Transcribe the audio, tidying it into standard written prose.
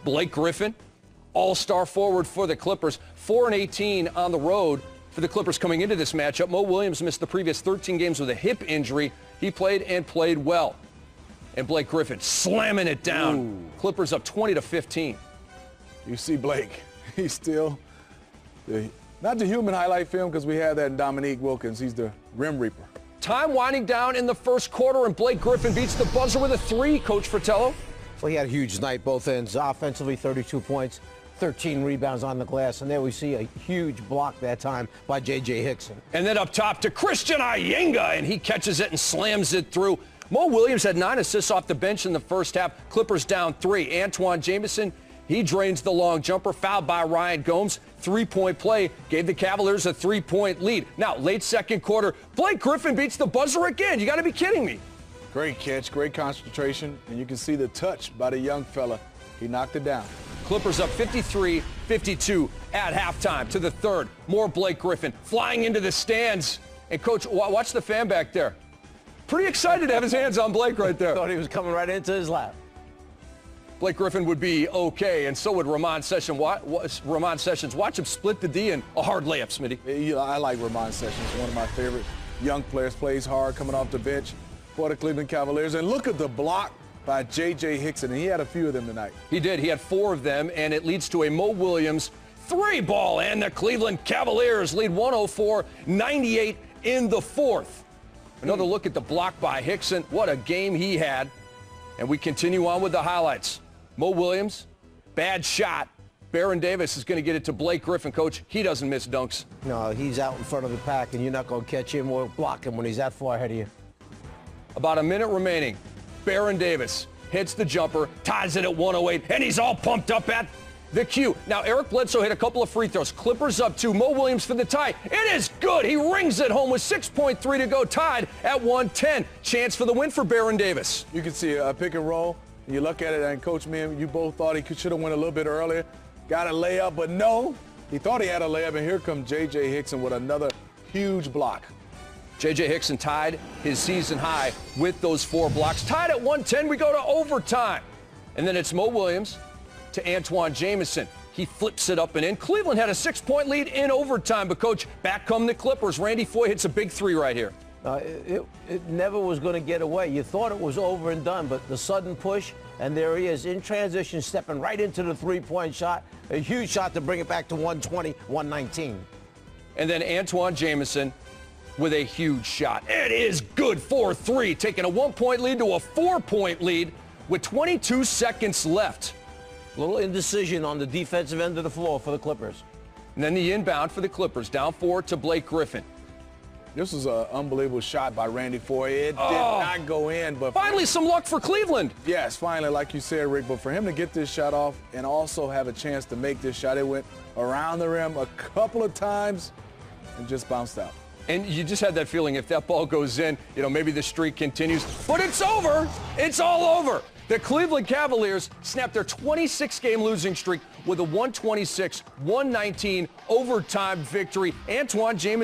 Blake Griffin, all-star forward for the Clippers, 4-18 on the road for the Clippers coming into this matchup. Mo Williams missed the previous 13 games with a hip injury. He played and played well. And Blake Griffin slamming it down. Ooh. Clippers up 20-15. You see Blake, he's still not the human highlight film because we had that in Dominique Wilkins. He's the Rim Reaper. Time winding down in the first quarter, and Blake Griffin beats the buzzer with a three, Coach Fratello. Well, he had a huge night, both ends. Offensively, 32 points, 13 rebounds on the glass, and there we see a huge block that time by J.J. Hickson. And then up top to Christian Ayenga, and he catches it and slams it through. Mo Williams had 9 assists off the bench in the first half. Clippers down 3. Antoine Jamison, he drains the long jumper, fouled by Ryan Gomes. Three-point play gave the Cavaliers a 3-point lead. Now, late second quarter, Blake Griffin beats the buzzer again. You got to be kidding me. Great catch, great concentration, and you can see the touch by the young fella. He knocked it down. Clippers up 53-52 at halftime to the third. More Blake Griffin flying into the stands. And, Coach, watch the fan back there. Pretty excited to have his hands on Blake right there. Thought he was coming right into his lap. Blake Griffin would be okay, and so would Ramon Sessions. Watch him split the D in a hard layup, Smitty. I like Ramon Sessions, one of my favorite young players, plays hard coming off the bench for the Cleveland Cavaliers. And look at the block by J.J. Hickson, and he had a few of them tonight. He did. He had 4 of them, and it leads to a Mo Williams 3-ball, and the Cleveland Cavaliers lead 104-98 in the fourth. Another look at the block by Hickson. What a game he had. And we continue on with the highlights. Mo Williams, bad shot. Baron Davis is going to get it to Blake Griffin. Coach, he doesn't miss dunks. No, he's out in front of the pack, and you're not going to catch him or block him when he's that far ahead of you. About a minute remaining. Baron Davis hits the jumper, ties it at 108, and he's all pumped up at the cue. Now, Eric Bledsoe hit a couple of free throws. Clippers up 2. Mo Williams for the tie. It is good. He rings it home with 6.3 to go, tied at 110. Chance for the win for Baron Davis. You can see a pick and roll. You look at it, and Coach, you both thought he should have went a little bit earlier. Got a layup, but no. He thought he had a layup, and here comes J.J. Hickson with another huge block. J.J. Hickson tied his season high with those 4 blocks. Tied at 110, we go to overtime. And then it's Mo Williams to Antoine Jamison. He flips it up and in. Cleveland had a 6-point lead in overtime, but, Coach, back come the Clippers. Randy Foye hits a big 3 right here. It never was going to get away. You thought it was over and done, but the sudden push, and there he is in transition, stepping right into the three-point shot. A huge shot to bring it back to 120, 119. And then Antoine Jamison with a huge shot. It is good for 3, taking a 1-point lead to a 4-point lead with 22 seconds left. A little indecision on the defensive end of the floor for the Clippers. And then the inbound for the Clippers, down 4 to Blake Griffin. This was an unbelievable shot by Randy Foye. It did not go in, but finally some luck for Cleveland. Yes, finally, like you said, Rick, but for him to get this shot off and also have a chance to make this shot, it went around the rim a couple of times and just bounced out. And you just had that feeling if that ball goes in, maybe the streak continues. But it's over. It's all over. The Cleveland Cavaliers snapped their 26-game losing streak with a 126-119 overtime victory. Antoine Jamison